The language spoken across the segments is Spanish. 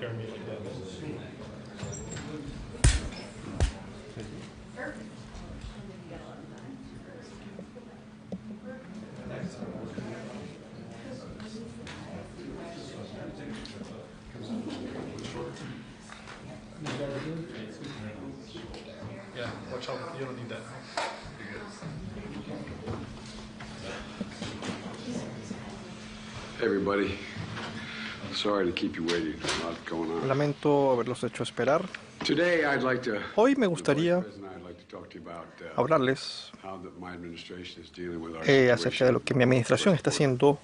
Yeah, watch out. You don't need that. Hey everybody. Sorry to keep you waiting. There's a lot going on. Lamento haberlos hecho esperar. Today I'd like to Hoy me gustaría hablarles acerca de lo que mi administración está haciendo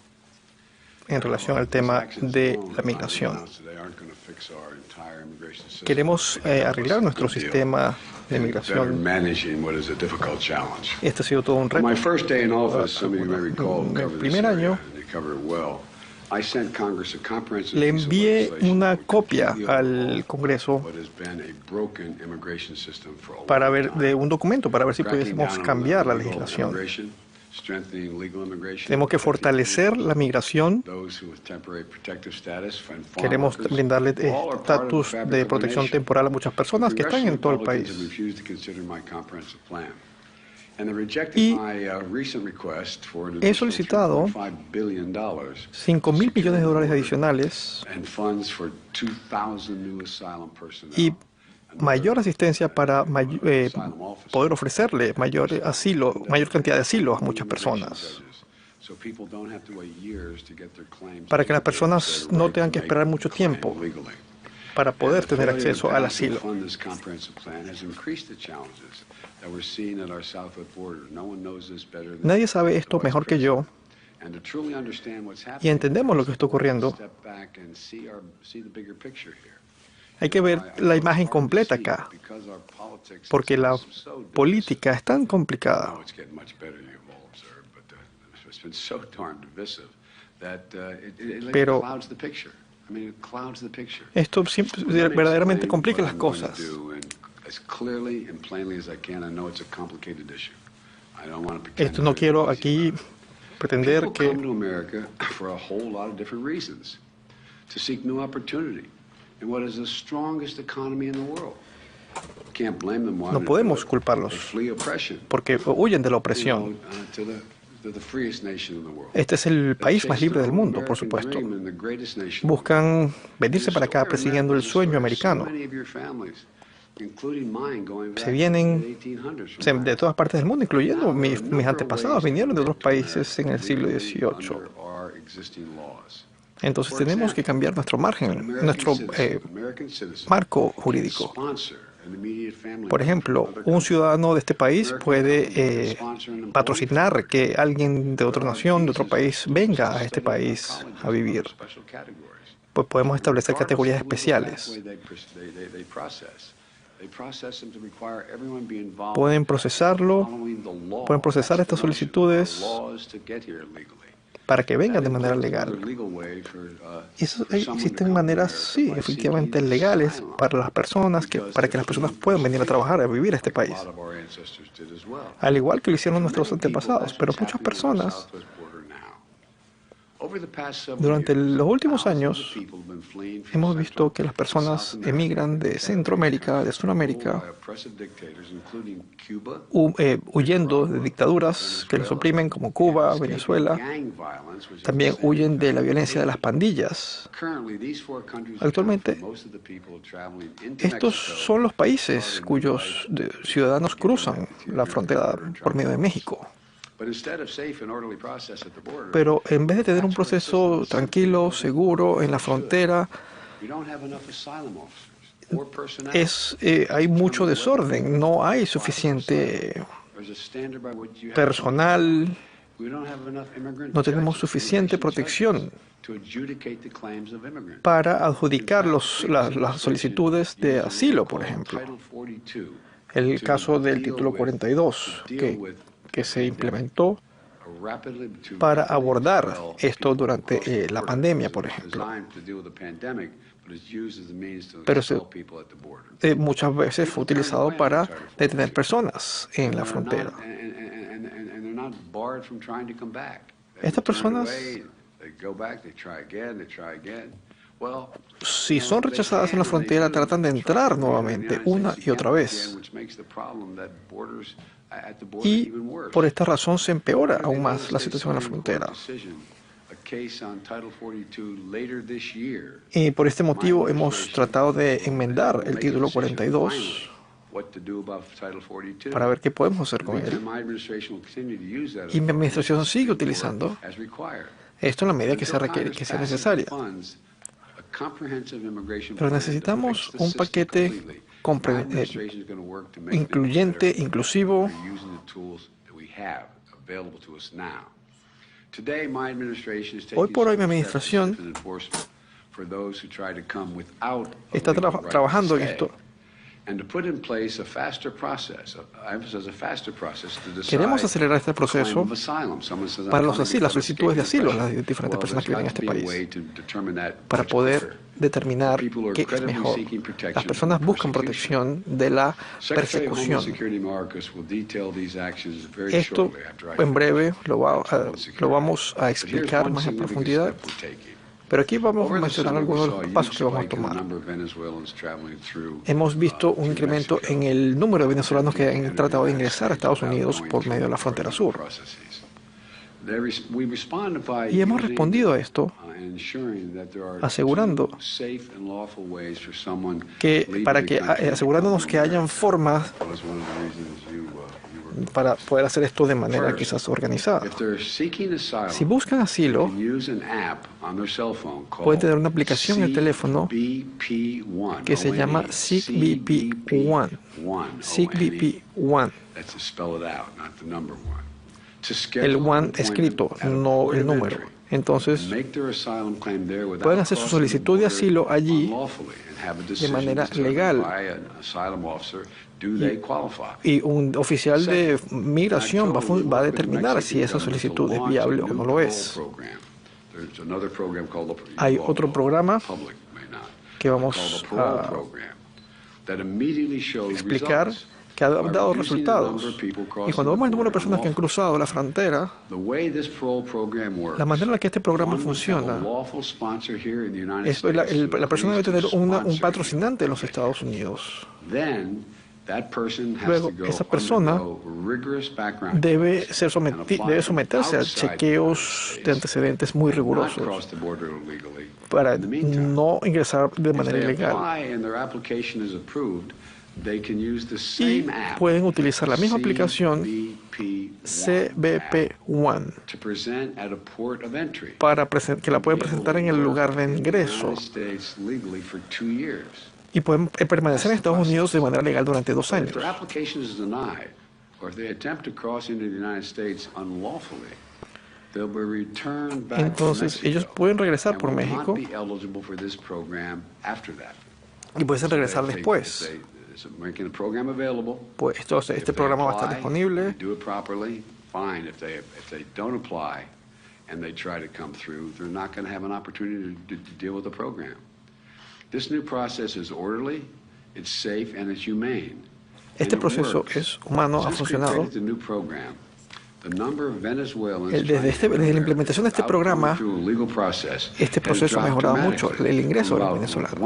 en relación al tema de la migración. Queremos arreglar nuestro sistema de migración. Este ha sido todo un reto. En el primer año le envié una copia al Congreso para ver de un documento para ver si pudiésemos cambiar la legislación. Tenemos que fortalecer la migración. Queremos brindarle estatus de protección temporal a muchas personas que están en todo el país. Y he solicitado $5.000 billones adicionales y mayor asistencia para poder ofrecerle mayor cantidad de asilos a muchas personas, para que las personas no tengan que esperar mucho tiempo para poder tener acceso al asilo. Nadie sabe esto mejor que yo, y entendemos lo que está ocurriendo. Hay que ver la imagen completa acá, porque la política es tan complicada. Pero esto verdaderamente complica las cosas. Esto no quiero aquí pretender que no podemos culparlos porque huyen de la opresión. Este es el país más libre del mundo, por supuesto. Buscan venirse para acá persiguiendo el sueño americano. Se vienen de todas partes del mundo, incluyendo mis antepasados, vinieron de otros países en el siglo XVIII. Entonces tenemos que cambiar nuestro marco jurídico. Por ejemplo, un ciudadano de este país puede patrocinar que alguien de otra nación, de otro país, venga a este país a vivir. Pues podemos establecer categorías especiales. Pueden procesar estas solicitudes para que vengan de manera legal. Existen maneras, sí, efectivamente legales para las personas, para que las personas puedan venir a trabajar, a vivir a este país. Al igual que lo hicieron nuestros antepasados, pero muchas personas, durante los últimos años, hemos visto que las personas emigran de Centroamérica, de Sudamérica, huyendo de dictaduras que los oprimen, como Cuba, Venezuela. También huyen de la violencia de las pandillas. Actualmente, estos son los países cuyos ciudadanos cruzan la frontera por medio de México. Pero en vez de tener un proceso tranquilo, seguro en la frontera, hay mucho desorden, no hay suficiente personal, no tenemos suficiente protección para adjudicar las solicitudes de asilo, por ejemplo. El caso del título 42, que se implementó para abordar esto durante la pandemia, por ejemplo. Pero muchas veces fue utilizado para detener personas en la frontera. Estas personas Si son rechazadas en la frontera, tratan de entrar nuevamente una y otra vez. Y por esta razón se empeora aún más la situación en la frontera. Y por este motivo hemos tratado de enmendar el título 42 para ver qué podemos hacer con él. Y mi administración sigue utilizando esto en la medida que sea necesaria. Pero necesitamos un paquete incluyente, inclusivo. Hoy por hoy mi administración está trabajando en esto. Queremos acelerar este proceso para las solicitudes de asilo, las diferentes personas que vienen a este país, para poder determinar qué es mejor. Las personas buscan protección de la persecución. Esto en breve lo vamos a explicar más en profundidad. Pero aquí vamos a mencionar algunos de los pasos que vamos a tomar. Hemos visto un incremento en el número de venezolanos que han tratado de ingresar a Estados Unidos por medio de la frontera sur. Y hemos respondido a esto asegurándonos que hayan formas para poder hacer esto de manera quizás organizada. Si buscan asilo, pueden tener una aplicación en el teléfono que se llama SeekBP1. SeekBP1. El one escrito, no el número. Entonces, pueden hacer su solicitud de asilo allí de manera legal. Y un oficial de migración va a determinar si esa solicitud es viable o no lo es. Hay otro programa que vamos a explicar que ha dado resultados. Y cuando vemos el número de personas que han cruzado la frontera, la manera en la que este programa funciona es la persona debe tener un patrocinante en los Estados Unidos. Luego, esa persona debe someterse a chequeos de antecedentes muy rigurosos para no ingresar de manera ilegal. Y pueden utilizar la misma aplicación CBP1 que la pueden presentar en el lugar de ingreso. Y pueden permanecer en Estados Unidos de manera legal durante 2 años. Entonces, ellos pueden regresar por México y pueden regresar después. Pues este programa va a estar disponible. Este proceso es humano, ha funcionado. Desde la implementación de este programa, este proceso ha mejorado mucho el ingreso de los venezolanos.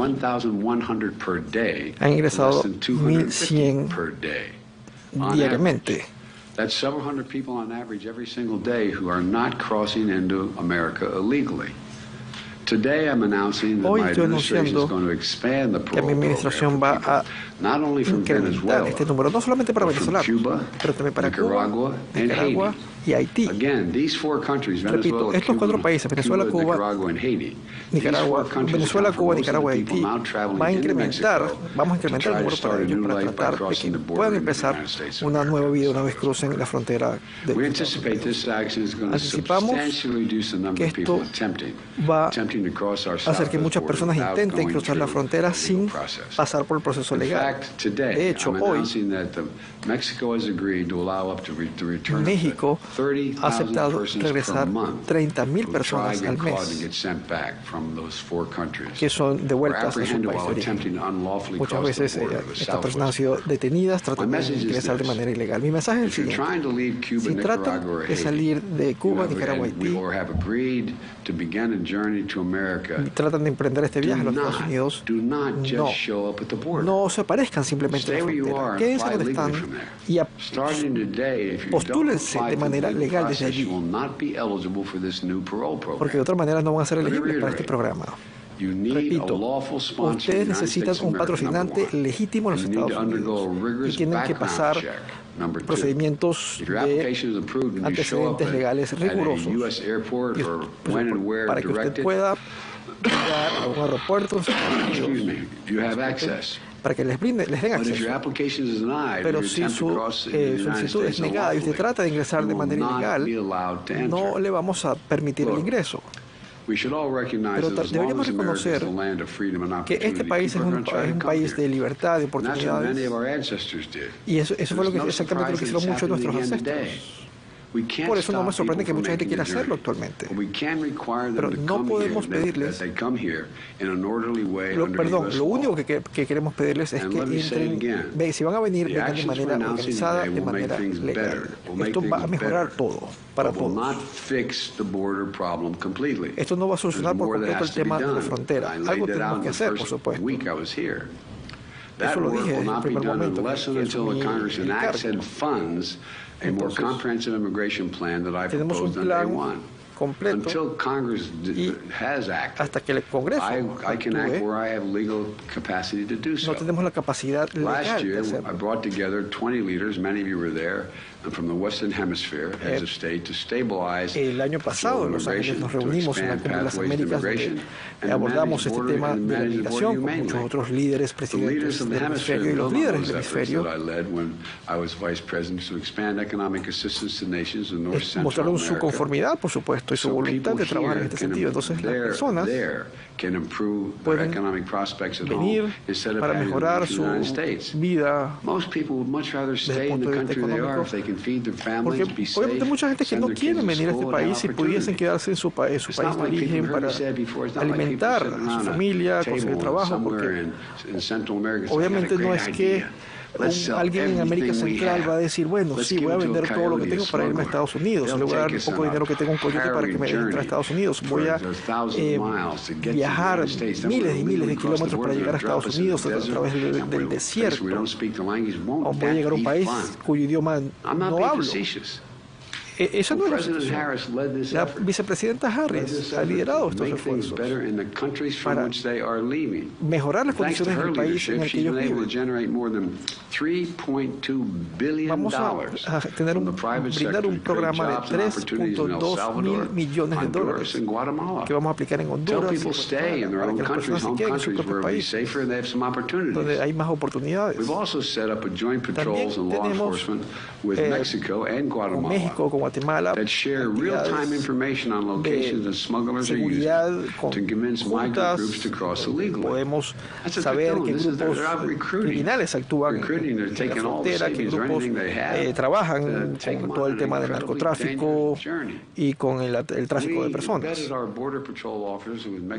Han ingresado 1,100 diariamente. Hoy estoy anunciando que mi administración va a incrementar este número, no solamente para venezolanos, pero también para Cuba, Nicaragua y Haití. Repito, estos 4 países, Venezuela, Cuba, Nicaragua, y Haití, vamos a incrementar el número para ellos para tratar de que puedan empezar una nueva vida una vez crucen la frontera de Estados Unidos. Anticipamos que esto va a hacer que muchas personas intenten cruzar la frontera sin pasar por el proceso legal. De hecho, hoy México ha aceptado regresar 30.000 personas al mes que son devueltas a su país de origen. Muchas veces estas personas han sido detenidas tratando de ingresar de manera ilegal. Mi mensaje es el siguiente: si tratan de salir de Cuba, Nicaragua, Haití, y tratan de emprender este viaje a los Estados Unidos, no se aparezcan simplemente en la frontera. Quédense donde están y postúlense de manera legal desde allí, porque de otra manera no van a ser elegibles para este programa. Repito, ustedes necesitan un patrocinante legítimo en los Estados Unidos y tienen que pasar procedimientos de antecedentes legales rigurosos para que usted pueda llegar a un aeropuerto en Estados Unidos, para que les den acceso. Pero si su solicitud es negada y usted trata de ingresar de manera ilegal, no le vamos a permitir el ingreso. Pero deberíamos reconocer que este país es un país de libertad, de oportunidades, y eso fue exactamente lo que hicieron muchos de nuestros ancestros. Por eso no me sorprende que mucha gente quiera hacerlo actualmente. Pero no podemos pedirles, lo único que queremos pedirles es que entren, si van a venir, vengan de manera organizada, de manera legal. Esto va a mejorar todo, para todos. Esto no va a solucionar por completo el tema de la frontera. Algo tenemos que hacer, por supuesto. Eso lo dije en el primer momento, que es mi cargo. Entonces, tenemos un plan completo y hasta que el Congreso actúe, no tenemos la capacidad legal de hacerlo. El año pasado en Los Ángeles nos reunimos en la Cumbre de las Américas donde abordamos este tema de la migración con muchos otros líderes, presidentes del hemisferio y los líderes del hemisferio. Mostraron su conformidad, por supuesto, y su voluntad de trabajar en este sentido. Entonces las personas pueden venir para mejorar su vida desde el punto de vista económico. Porque obviamente hay mucha gente que no quiere venir a este país y pudiesen quedarse en su país de origen para alimentar a su familia, conseguir trabajo, porque obviamente no es que alguien en América Central va a decir, bueno, sí, voy a vender todo lo que tengo para irme a Estados Unidos, le voy a dar un poco de dinero que tengo un coyote para que me deje entrar a Estados Unidos, voy a viajar miles y miles de kilómetros para llegar a Estados Unidos a través del desierto, o voy a llegar a un país cuyo idioma no hablo. Esa no es la situación. La vicepresidenta Harris ha liderado estos esfuerzos para mejorar las condiciones del país en el que ellos viven. Vamos a brindar un programa de 3.2 mil millones de dólares que vamos a aplicar en Honduras y para que las personas se queden en su propio país, donde hay más oportunidades. También tenemos con México, con Guatemala, actividades de seguridad conjuntas. Podemos saber qué grupos criminales actúan en la frontera, qué grupos trabajan con todo el tema del narcotráfico y con el tráfico de personas.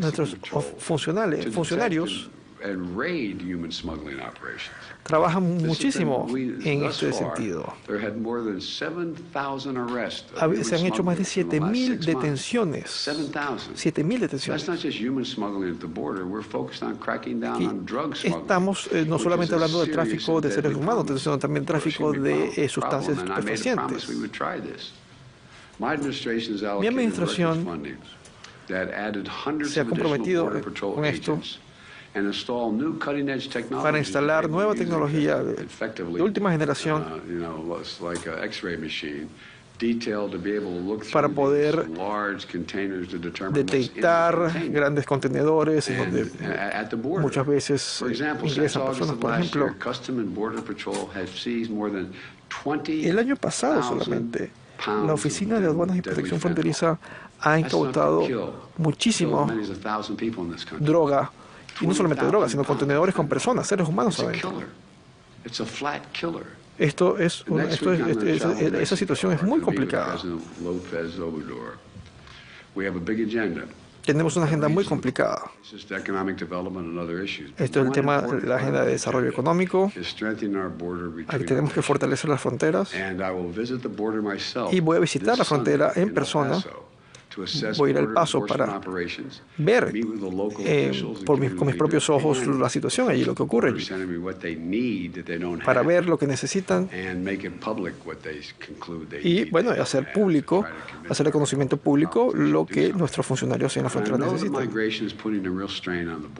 Nuestros funcionarios trabajan muchísimo en este sentido. Se han hecho más de 7.000 detenciones. 7.000 detenciones. Y estamos no solamente hablando de tráfico de seres humanos, sino también tráfico de sustancias estupefacientes. Mi administración se ha comprometido con esto para instalar nueva tecnología de última generación para poder detectar grandes contenedores en donde muchas veces ingresan personas. Por ejemplo, el año pasado solamente la Oficina de Aduanas y Protección Fronteriza ha incautado muchísimo droga. Y no solamente drogas, sino contenedores con personas, seres humanos adentro. Esa situación es muy complicada. Tenemos una agenda muy complicada. Esto es el tema de la agenda de desarrollo económico. Aquí tenemos que fortalecer las fronteras. Y voy a visitar la frontera en persona. Voy a ir al Paso para ver con mis propios ojos la situación allí, lo que ocurre allí, para ver lo que necesitan y, bueno, hacer público, hacer de conocimiento público lo que nuestros funcionarios en la frontera necesitan.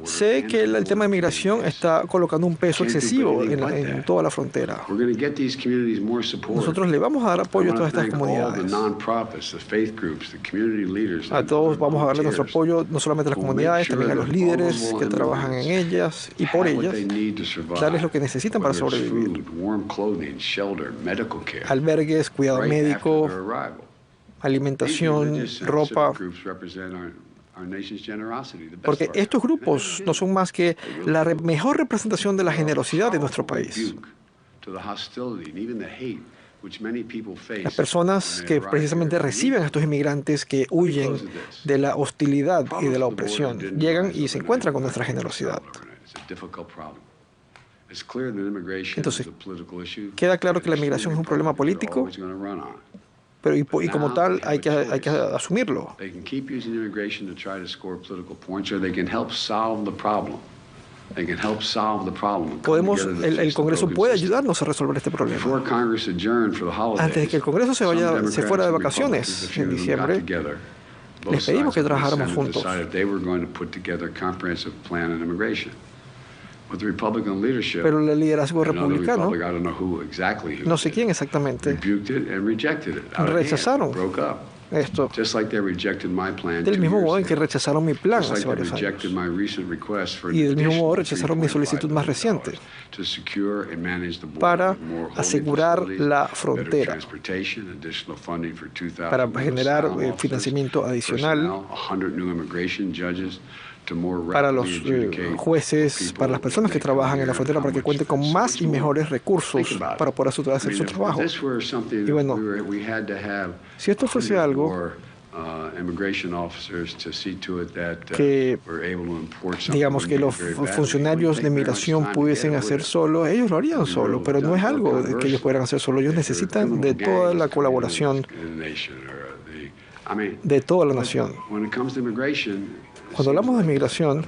Sé que el tema de migración está colocando un peso excesivo en toda la frontera. Nosotros le vamos a dar apoyo a todas estas comunidades. A todos vamos a darle nuestro apoyo, no solamente a las comunidades, también a los líderes que trabajan en ellas y por ellas, darles lo que necesitan para sobrevivir. Albergues, cuidado médico, alimentación, ropa. Porque estos grupos no son más que la mejor representación de la generosidad de nuestro país. Las personas que precisamente reciben a estos inmigrantes que huyen de la hostilidad y de la opresión, llegan y se encuentran con nuestra generosidad. Entonces, queda claro que la migración es un problema político, pero y como tal hay que asumirlo. El Congreso puede ayudarnos a resolver este problema. Antes de que el Congreso se fuera de vacaciones en diciembre, les pedimos que trabajáramos juntos. Pero el liderazgo republicano, no sé quién exactamente, rechazaron esto, del mismo modo en que rechazaron mi plan hace varios años, y del mismo modo rechazaron mi solicitud más reciente para asegurar la frontera, para generar financiamiento adicional para los jueces, para las personas que trabajan en la frontera, para que cuenten con más y mejores recursos para poder hacer su trabajo. Y bueno, si esto fuese algo que, digamos, que los funcionarios de migración pudiesen hacer solo, ellos lo harían solo, pero no es algo que ellos puedan hacer solo. Ellos necesitan de toda la colaboración de toda la nación. Cuando hablamos de migración,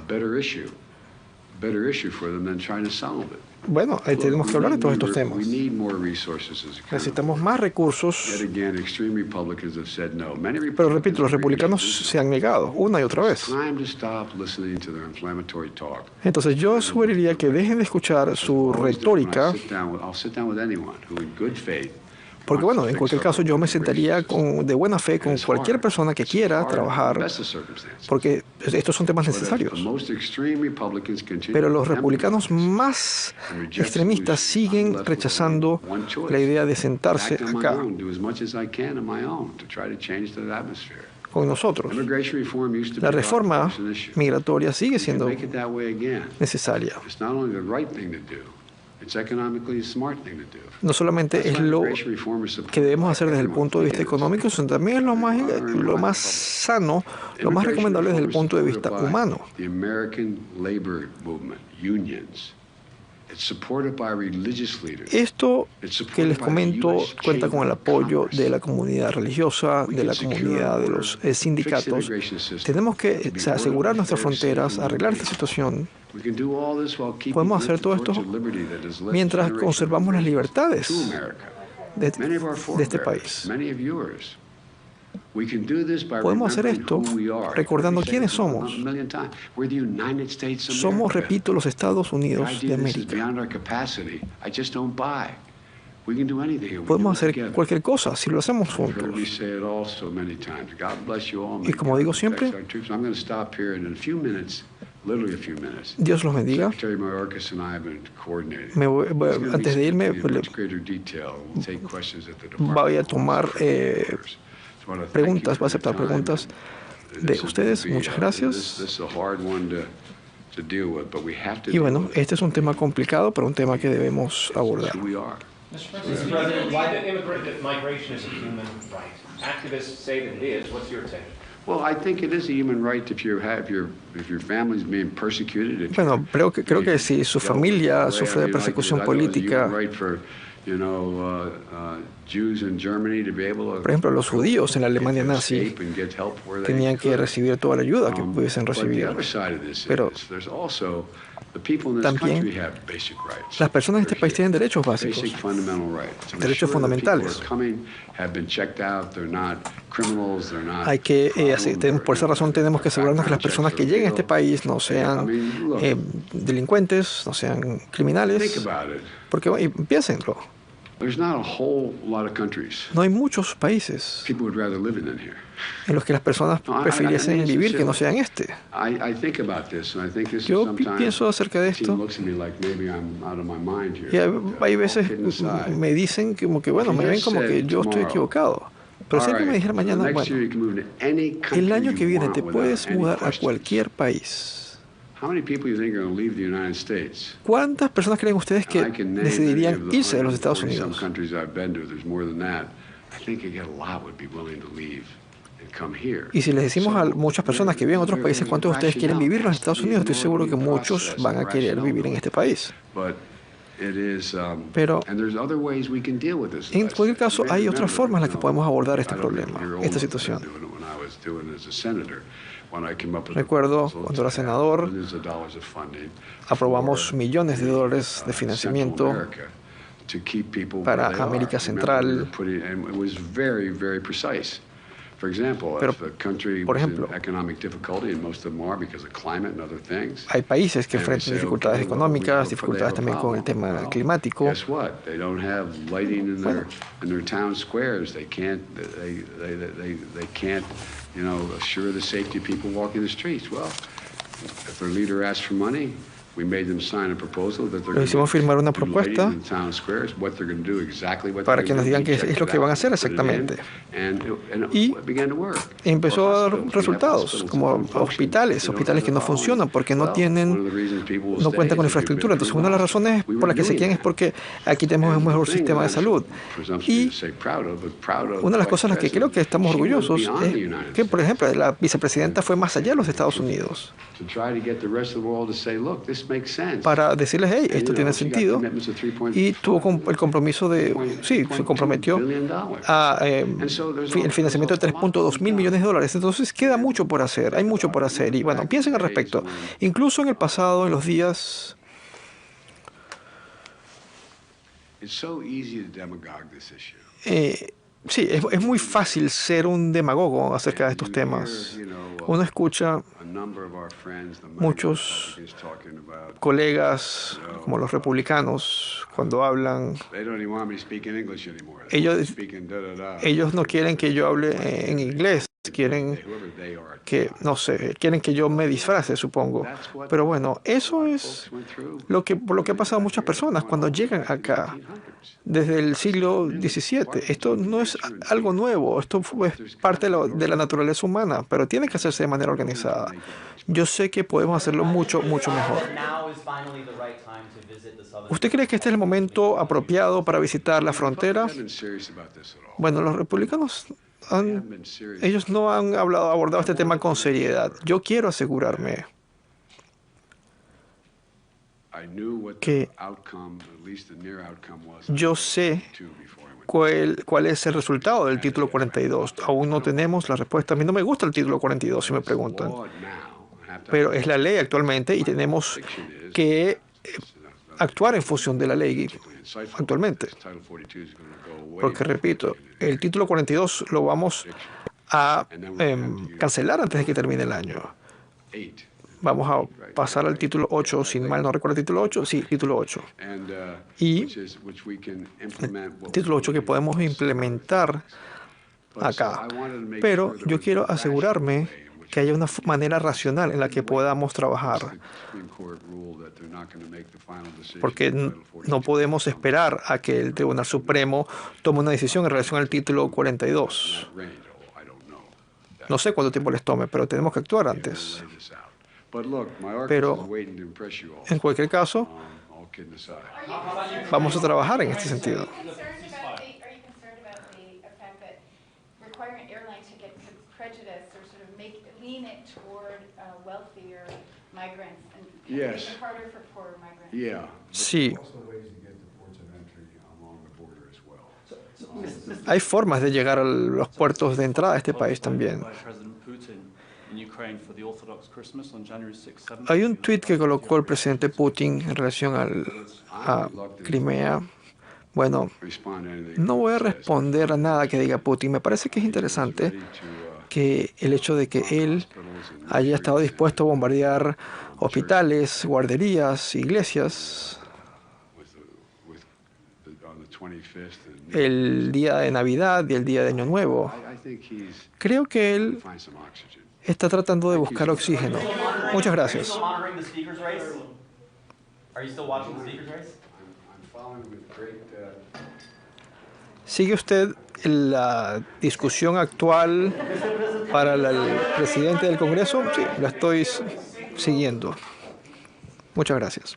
bueno, tenemos que hablar de todos estos temas. Necesitamos más recursos, pero repito, los republicanos se han negado una y otra vez. Entonces yo sugeriría que dejen de escuchar su retórica, porque bueno, en cualquier caso yo me sentaría de buena fe con cualquier persona que quiera trabajar, porque estos son temas necesarios. Pero los republicanos más extremistas siguen rechazando la idea de sentarse acá con nosotros. La reforma migratoria sigue siendo necesaria. No solamente es lo que debemos hacer desde el punto de vista económico, sino también es lo más sano, lo más recomendable desde el punto de vista humano. Esto que les comento cuenta con el apoyo de la comunidad religiosa, de la comunidad de los sindicatos. Tenemos que asegurar nuestras fronteras, arreglar esta situación. Podemos hacer todo esto mientras conservamos las libertades de este país. Podemos hacer esto recordando quiénes somos. Somos, repito, los Estados Unidos de América. Podemos hacer cualquier cosa si lo hacemos juntos. Y como digo siempre, Dios los bendiga. Antes de irme, voy a tomar preguntas, voy a aceptar preguntas de ustedes. Muchas gracias. Y bueno, este es un tema complicado, pero un tema que debemos abordar. Mr. President, why the migration is a human right? Activists say that it is. What's your take? Well, I think it is a human right if your family's being persecuted. Bueno, creo que si su familia sufre de persecución política, por ejemplo, los judíos en la Alemania nazi tenían que recibir toda la ayuda que pudiesen recibir. Pero también las personas en este país tienen derechos básicos, derechos fundamentales. Por esa razón tenemos que asegurarnos que las personas que lleguen a este país no sean delincuentes, no sean criminales. Porque piénsenlo. No hay muchos países en los que las personas prefiriesen vivir que no sean este. Yo pienso acerca de esto y hay veces me dicen como que, bueno, me ven como que yo estoy equivocado. Pero si alguien me dijera mañana, bueno, el año que viene te puedes mudar a cualquier país. ¿Cuántas personas creen ustedes que decidirían irse de los Estados Unidos? Y si les decimos a muchas personas que viven en otros países cuántos de ustedes quieren vivir en los Estados Unidos, estoy seguro que muchos van a querer vivir en este país. Pero en cualquier caso hay otras formas en las que podemos abordar este problema, esta situación. Recuerdo cuando era senador, aprobamos millones de dólares de financiamiento para América Central. Pero, por ejemplo, hay países que enfrentan dificultades económicas, dificultades también con el tema climático. Bueno, assure the safety of people walking the streets. Well, if their leader asks for money, we made them sign a proposal that they're les hicimos firmar una propuesta para que nos digan qué es lo que van a hacer exactamente. Y empezó a dar resultados, como hospitales que no funcionan porque no cuentan con infraestructura. Entonces, una de las razones por las que se quieren es porque aquí tenemos un mejor sistema de salud. Y una de las cosas de las que creo que estamos orgullosos es que, por ejemplo, la vicepresidenta fue más allá de los Estados Unidos para decirles, hey, esto tiene sentido, y tuvo el compromiso se comprometió a el financiamiento de 3.2 mil millones de dólares. Entonces queda mucho por hacer, hay mucho por hacer, y bueno, piensen al respecto. Incluso en el pasado, en los días, sí, es muy fácil ser un demagogo acerca de estos temas. Uno escucha muchos colegas, como los republicanos, cuando hablan. Ellos no quieren que yo hable en inglés, quieren que yo me disfrace, supongo. Pero bueno, eso es por lo que ha pasado a muchas personas cuando llegan acá desde el siglo XVII. Esto no es algo nuevo, esto es parte de la naturaleza humana, pero tiene que hacerse de manera organizada. Yo sé que podemos hacerlo mucho, mucho mejor. ¿Usted cree que este es el momento apropiado para visitar la frontera? Bueno, los republicanos ellos no han abordado este tema con seriedad. Yo quiero asegurarme que yo sé cuál es el resultado del título 42. Aún no tenemos la respuesta. A mí no me gusta el título 42, si me preguntan. Pero es la ley actualmente y tenemos que actuar en función de la ley actualmente. Porque, repito, el título 42 lo vamos a cancelar antes de que termine el año. Vamos a pasar al título 8, si mal no recuerdo el título 8. Sí, título 8. Y el título 8 que podemos implementar acá. Pero yo quiero asegurarme que haya una manera racional en la que podamos trabajar. Porque no podemos esperar a que el Tribunal Supremo tome una decisión en relación al título 42. No sé cuánto tiempo les tome, pero tenemos que actuar antes. Pero, en cualquier caso, vamos a trabajar en este sentido. Sí. Hay formas de llegar a los puertos de entrada a este país también. Hay un tuit que colocó el presidente Putin en relación a Crimea. Bueno, no voy a responder a nada que diga Putin. Me parece que es interesante que el hecho de que él haya estado dispuesto a bombardear hospitales, guarderías, iglesias, el día de Navidad y el día de Año Nuevo. Creo que él está tratando de buscar oxígeno. Muchas gracias. ¿Sigue usted la discusión actual para el presidente del Congreso? Sí, la estoy siguiendo. Muchas gracias.